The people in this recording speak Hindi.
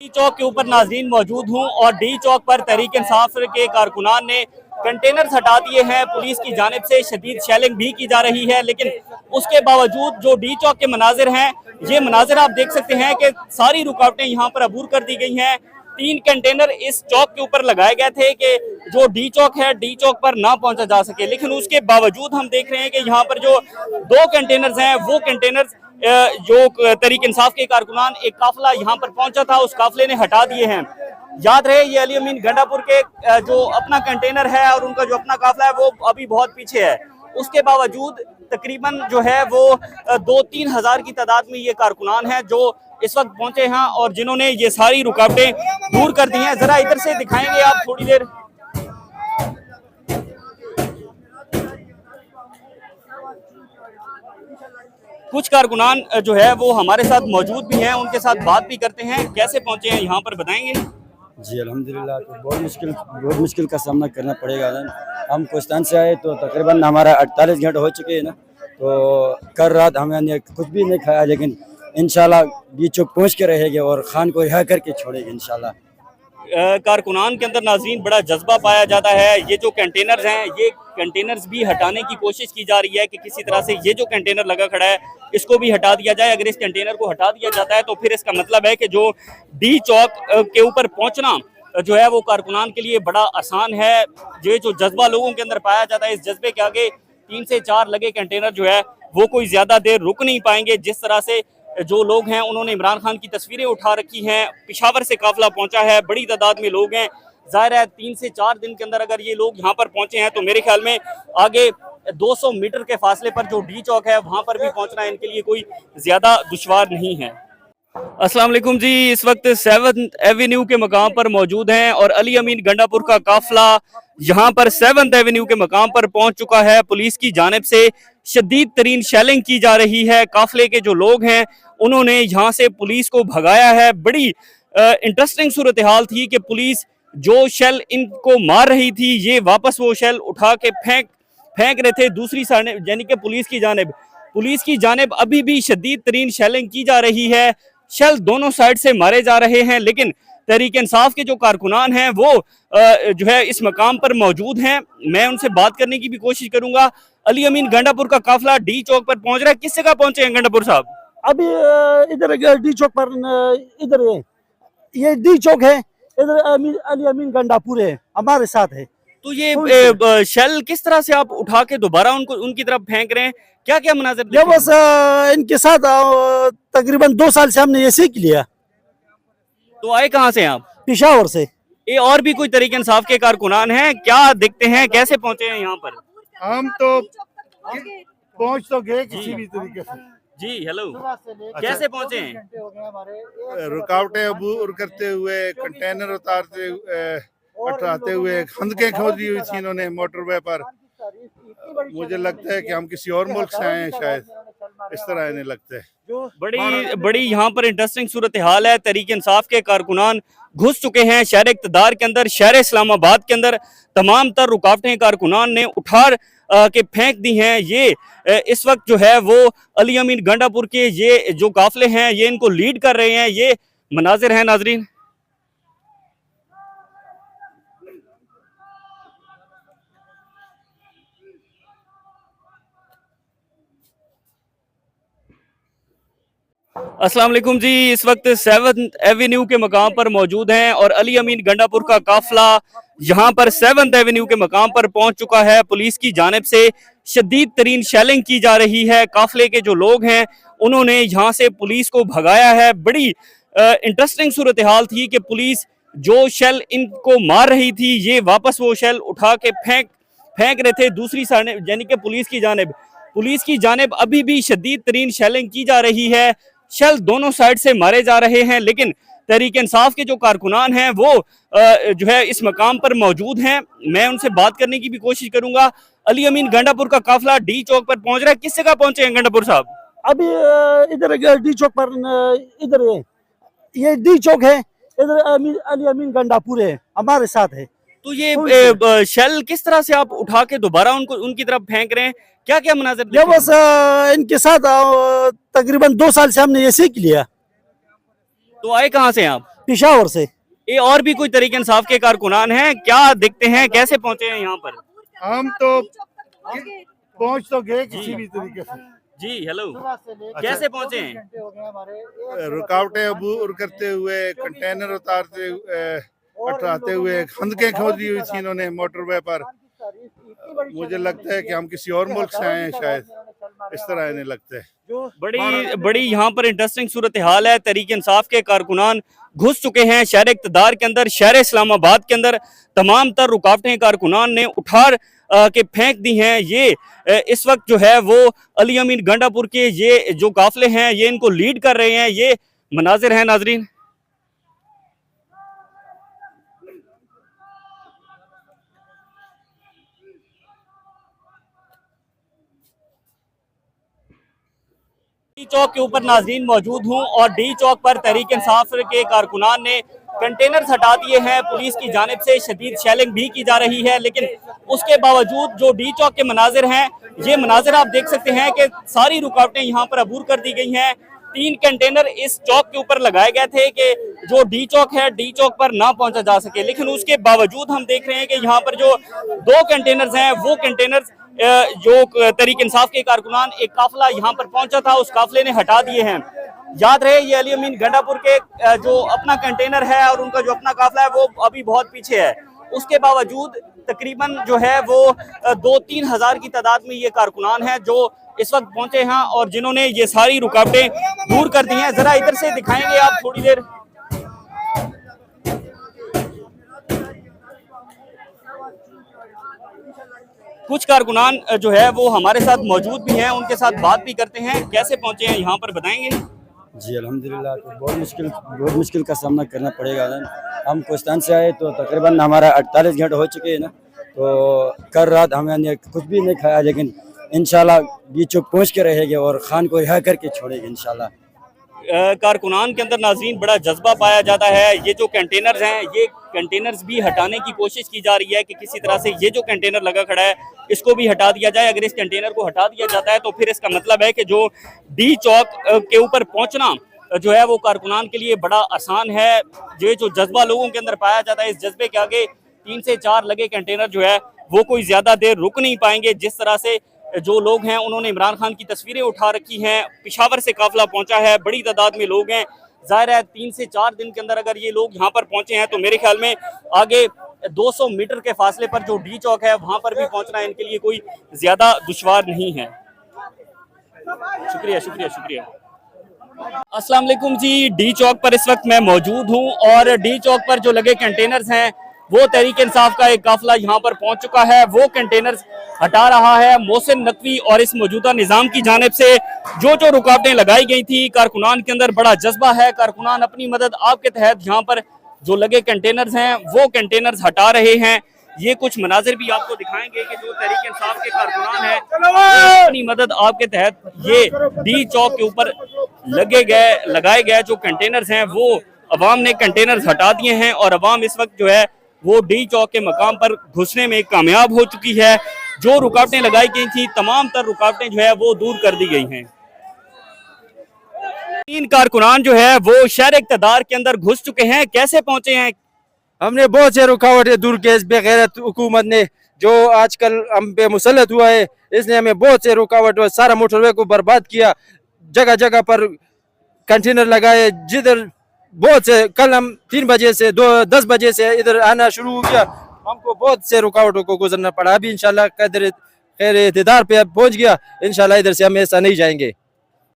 डी चौक के ऊपर नाजरीन मौजूद हूँ और डी चौक पर तहरीक इंसाफ के कारकुनान ने कंटेनर्स हटा दिए हैं। पुलिस की जानिब से शदीद शेलिंग भी की जा रही है, लेकिन उसके बावजूद जो डी चौक के मनाजिर हैं, ये मनाजिर आप देख सकते हैं कि सारी रुकावटें यहाँ पर अबूर कर दी गई हैं। 3 कंटेनर इस चौक के ऊपर लगाए गए थे कि जो डी चौक है, डी चौक पर ना पहुंचा जा सके, लेकिन उसके बावजूद हम देख रहे हैं कि यहाँ पर जो 2 कंटेनर्स हैं, वो कंटेनर्स जो तहरीक इंसाफ के कारकुनान एक काफिला यहाँ पर पहुंचा था, उस काफिले ने हटा दिए हैं। याद रहे ये अली अमीन गंडापुर के जो अपना कंटेनर है और उनका जो अपना काफिला है वो अभी बहुत पीछे है। उसके बावजूद तकरीबन जो है वो 2-3 हज़ार की तादाद में ये कारकुनान है जो इस वक्त पहुंचे हैं और जिन्होंने ये सारी रुकावटें दूर कर दी हैं। जरा इधर से दिखाएंगे आप थोड़ी देर। कुछ कारकुनान जो है वो हमारे साथ मौजूद भी हैं, उनके साथ बात भी करते हैं। कैसे पहुंचे हैं यहाँ पर बताएंगे? जी अल्हम्दुलिल्लाह, तो बहुत मुश्किल का सामना करना पड़ेगा ना। हम कोस्तान से आए तो तकरीबन हमारा 48 घंटे हो चुके हैं ना, तो कल रात हमने कुछ भी नहीं खाया, लेकिन इंशाल्लाह डी चौक पहुँच के रहेंगे और खान को रिहा करके छोड़ेंगे इंशाल्लाह। कारकुनान के अंदर नाज़रीन बड़ा जज्बा पाया जाता है। ये जो कंटेनर्स हैं, ये कंटेनर्स भी हटाने की कोशिश की जा रही है कि किसी तरह से ये जो कंटेनर लगा खड़ा है इसको भी हटा दिया जाए। अगर इस कंटेनर को हटा दिया जाता है तो फिर इसका मतलब है कि जो डी चौक के ऊपर पहुंचना जो है वो कारकुनान के लिए बड़ा आसान है। ये जो जज्बा लोगों के अंदर पाया जाता है, इस जज्बे के आगे 3 से 4 लगे कंटेनर जो है वो कोई ज्यादा देर रुक नहीं पाएंगे। जिस तरह से जो लोग हैं उन्होंने इमरान खान की तस्वीरें उठा रखी हैं, पेशावर से काफिला पहुंचा है, बड़ी तादाद में लोग हैं। जाहिर है 3 से 4 दिन के अंदर अगर ये लोग यहाँ पर पहुंचे हैं तो मेरे ख्याल में आगे 200 मीटर के फासले पर जो डी चौक है वहां पर भी पहुंचना इनके लिए कोई ज्यादा दुश्वार नहीं है। अस्सलाम वालेकुम जी, इस वक्त 7th एवेन्यू के मकाम पर मौजूद हैं और अली अमीन गंडापुर का काफिला यहाँ पर 7th एवेन्यू के मकाम पर पहुंच चुका है। पुलिस की जानिब से शदीद तरीन शेलिंग की जा रही है। काफिले के जो लोग हैं उन्होंने यहाँ से पुलिस को भगाया है। बड़ी इंटरेस्टिंग सूरत हाल थी कि पुलिस जो शेल इनको मार रही थी, ये वापस वो शेल उठा के फेंक रहे थे दूसरी साइड, यानी कि पुलिस की जानिब अभी भी शदीद तरीन शेलिंग की जा रही है। शेल दोनों साइड से मारे जा रहे हैं, लेकिन तहरीक इंसाफ के जो कारकुनान हैं वो जो है इस मकाम पर मौजूद हैं। मैं उनसे बात करने की भी कोशिश करूंगा। अली अमीन गंडापुर का काफिला डी चौक पर पहुंच रहा है, किस जगह पहुंचे हैं गंडापुर साहब? अभी इधर डी चौक पर, इधर ये डी चौक है, इधर अली अमीन गंडापुर है, हमारे साथ है। तो ये शेल किस तरह से आप उठा के दोबारा उनकी तरफ फेंक रहे हैं? क्या क्या मनाज़िर? ये बस इनके साथ तकरीबन 2 साल से हमने ये सीख लिया। तो आए कहाँ से आप? पेशावर से। ये और भी कोई तहरीक इंसाफ के कारकुनान हैं, क्या दिखते हैं, कैसे पहुंचे हैं यहाँ पर? हम तो पहुंच तो गए किसी भी तरीके से। जी हेलो, कैसे पहुंचे हैं? रुकावटें अबूर करते हुए, कंटेनर उठाते हुए, खंदकें खोदी हुई थी इन्होंने मोटरवे पर। मुझे लगता है कि हम किसी और मुल्क से आए हैं, शायद इस तरह इन्हें लगता है। बड़ी यहाँ पर इंटरेस्टिंग सूरत हाल है। तहरीक इंसाफ के कारकुनान घुस चुके हैं शहर इक़्तिदार के अंदर, शहर इस्लामाबाद के अंदर। तमाम तर रुकावटें कारकुनान ने उठा के फेंक दी हैं। ये इस वक्त जो है वो अली अमीन गंडापुर के ये जो काफिले हैं ये इनको लीड कर रहे हैं। ये मनाजिर हैं नाजरीन। अस्सलाम वालेकुम जी, इस वक्त 7th एवेन्यू के मकाम पर मौजूद हैं और अली अमीन गंडापुर का काफिला यहाँ पर 7th एवेन्यू के मकाम पर पहुंच चुका है। पुलिस की जानिब से शदीद तरीन शेलिंग की जा रही है। काफिले के जो लोग हैं उन्होंने यहाँ से पुलिस को भगाया है। बड़ी इंटरेस्टिंग सूरत हाल थी कि पुलिस जो शेल इनको मार रही थी, ये वापस वो शेल उठा के फेंक रहे थे दूसरी साइड, यानी कि पुलिस की जानिब अभी भी शदीद तरीन शेलिंग की जा रही है। शेल दोनों साइड से मारे जा रहे हैं, लेकिन तहरीक इंसाफ के जो कारकुनान हैं वो जो है इस मकाम पर मौजूद हैं। मैं उनसे बात करने की भी कोशिश करूंगा। अली अमीन गंडापुर का काफिला डी चौक पर पहुंच रहा है, किस जगह पहुंचे हैं गंडापुर साहब? अभी इधर डी चौक पर, इधर ये डी चौक है, इधर अली अमीन गंडापुर है, हमारे साथ है। तो ये शेल किस तरह से आप उठा के दोबारा उनकी तरफ फेंक रहे हैं? क्या क्या मनाज़िर? ये बस इनके साथ तकरीबन 2 साल से हमने ये सीख लिया। तो आए कहाँ से आप? पिशावर से। ये और भी कोई तरीके इंसाफ के कारकुनान हैं क्या, दिखते हैं कैसे पहुंचे हैं यहाँ पर? हम तो पहुंच तो गए किसी भी तरीके से। जी हेलो, कैसे पहुंचे हैं? रुकावटें अबूर करते हुए, कंटेनर उतारते हटाते हुए, खंदकें खोदी हुई थी इन्होंने मोटरवे पर। मुझे लगता है कि हम किसी और मुल्क से आए हैं, शायद इस तरह इन्हें लगता है। बड़ी यहाँ पर इंटरेस्टिंग सूरत हाल है। तरीके इंसाफ के कारकुनान घुस चुके हैं शहर इक़्तिदार के अंदर, शहर इस्लामाबाद के अंदर। तमाम तर रुकावटें कारकुनान ने उठा के फेंक दी हैं। ये इस वक्त जो है वो अली अमीन गंडापुर के ये जो काफिले हैं ये इनको लीड कर रहे हैं। ये मनाजिर हैं नाजरीन। डी चौक के ऊपर नाजरीन मौजूद हूं और डी चौक पर तहरीक इंसाफ के कारकुनान ने कंटेनर्स हटा दिए हैं। पुलिस की जानिब से शदीद शेलिंग भी की जा रही है, लेकिन उसके बावजूद जो डी चौक के मनाजिर हैं, ये मनाजिर आप देख सकते हैं कि सारी रुकावटें यहाँ पर अबूर कर दी गई हैं। 3 कंटेनर इस चौक के ऊपर लगाए गए थे कि जो डी चौक है, डी चौक पर ना पहुंचा जा सके, लेकिन उसके बावजूद हम देख रहे हैं कि यहाँ पर जो 2 कंटेनर्स हैं वो कंटेनर्स जो तहरीक इंसाफ के कारकुनान एक काफिला यहाँ पर पहुंचा था उस काफिले ने हटा दिए हैं। याद रहे ये अली अमीन गंडापुर के जो अपना कंटेनर है और उनका जो अपना काफिला है वो अभी बहुत पीछे है। उसके बावजूद तकरीबन जो है वो 2-3 हज़ार की तादाद में ये कारकुनान हैं जो इस वक्त पहुंचे हैं और जिन्होंने ये सारी रुकावटें दूर कर दी हैं। जरा इधर से दिखाएंगे आप थोड़ी देर। कुछ कारकुनान जो है वो हमारे साथ मौजूद भी हैं, उनके साथ बात भी करते हैं। कैसे पहुंचे हैं यहाँ पर बताएंगे? जी अल्हम्दुलिल्लाह, तो बहुत मुश्किल का सामना करना पड़ेगा ना। हम कोस्तान से आए तो तकरीबन हमारा 48 घंटे हो चुके हैं ना, तो कल रात हमने कुछ भी नहीं खाया, लेकिन इंशाल्लाह डी चौक पहुँच के रहेंगे और खान को रिहा करके छोड़ेंगे इंशाल्लाह। कारकुनान के अंदर नाजरीन बड़ा जज्बा पाया जाता है। ये जो कंटेनर्स हैं ये कंटेनर्स भी हटाने की कोशिश की जा रही है कि किसी तरह से ये जो कंटेनर लगा खड़ा है इसको भी हटा दिया जाए। अगर इस कंटेनर को हटा दिया जाता है तो फिर इसका मतलब है कि जो डी चौक के ऊपर पहुंचना जो है वो कारकुनान के लिए बड़ा आसान है। ये जो जज्बा लोगों के अंदर पाया जाता है, इस जज्बे के आगे 3 से 4 लगे कंटेनर जो है वो कोई ज्यादा देर रुक नहीं पाएंगे। जिस तरह से जो लोग हैं उन्होंने इमरान खान की तस्वीरें उठा रखी हैं। पेशावर से काफिला पहुंचा है, बड़ी तादाद में लोग हैं। जाहिर है 3 से 4 दिन के अंदर अगर ये लोग यहाँ पर पहुंचे हैं तो मेरे ख्याल में आगे 200 मीटर के फासले पर जो डी चौक है वहां पर भी पहुंचना इनके लिए कोई ज्यादा दुश्वार नहीं है। शुक्रिया शुक्रिया शुक्रिया। अस्सलाम वालेकुम जी, डी चौक पर इस वक्त मैं मौजूद हूँ और डी चौक पर जो लगे कंटेनर्स हैं वो तहरीक इंसाफ का एक काफिला यहाँ पर पहुंच चुका है। वो कंटेनर्स हटा रहा है मोहसिन नकवी और इस मौजूदा निज़ाम की जानिब से जो रुकावटें लगाई गई थी। कारकुनान के अंदर बड़ा जज्बा है। कारकुनान अपनी मदद आपके तहत यहाँ पर जो लगे कंटेनर्स हैं वो कंटेनर्स हटा रहे हैं। ये कुछ मनाजिर भी आपको दिखाएंगे कि जो तहरीक इंसाफ के कारकुनान हैं अपनी मदद आपके तहत ये डी चौक के ऊपर लगाए गए जो कंटेनर्स हैं वो अवाम ने कंटेनर्स हटा दिए हैं और अवाम इस वक्त जो है वो डी चौक के मकाम पर घुसने में कामयाब हो चुकी है। जो रुकावटें लगाई गई थी तमाम तर रुकावटें जो है वो दूर कर दी गई हैं। 3 कारकुनान जो है वो शहर इक़्तिदार के अंदर घुस चुके हैं। कैसे पहुंचे हैं? हमने बहुत से रुकावटें दूर की। इस बेगैरत हुकूमत ने जो आजकल हम पे मुसल्लत हुआ है इसने हमें बहुत से रुकावट, सारा मोटरवे को बर्बाद किया। जगह जगह पर कंटेनर लगाए, जिधर बहुत से कल हम 3 बजे से 10 बजे से इधर आना शुरू हो गया। हमको बहुत से रुकावटों को गुजरना पड़ा। अभी इंशाल्लाह खैर इक़्तिदार पे पहुंच गया, इंशाल्लाह इधर से हम ऐसा नहीं जाएंगे।